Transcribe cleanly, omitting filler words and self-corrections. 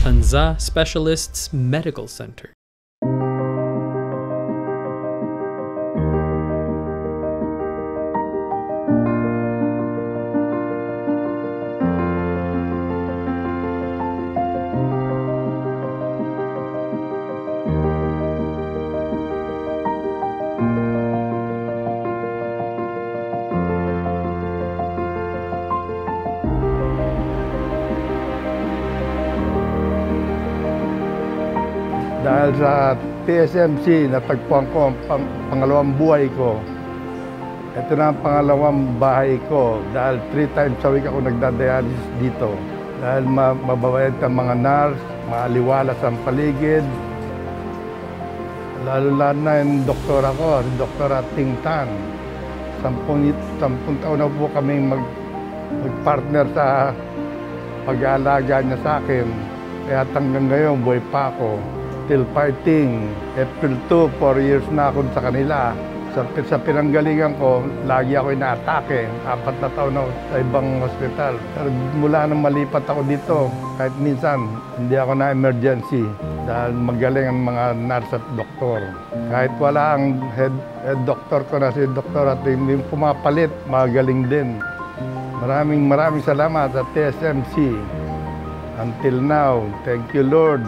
Anza Specialists Medical Center. Dahil sa TSMC, natagpuan ko ang pangalawang buhay ko. Ito na ang pangalawang bahay ko dahil 3 times a week ako nagdadialysis dito. Dahil mababayad ang mga nurse, maaliwalas ang paligid. Lalo-lalo na yung doktor ako, si Dr. Ting Tan. 10 taon na po kami mag-partner sa pag-aalaga niya sa akin. Kaya hanggang ngayon, buhay pa ako. Still fighting. April 2, 4 years na ako sa kanila. Sa pinanggalingan ko, lagi ako inaatake. 4 na taon na sa ibang hospital. Pero mula nang malipat ako dito, kahit minsan, hindi ako na emergency. Dahil magaling ang mga nurse at doktor. Kahit wala ang head doctor ko na si Dr. at hindi pumapalit, magaling din. Maraming salamat sa TSMC. Until now, thank you Lord.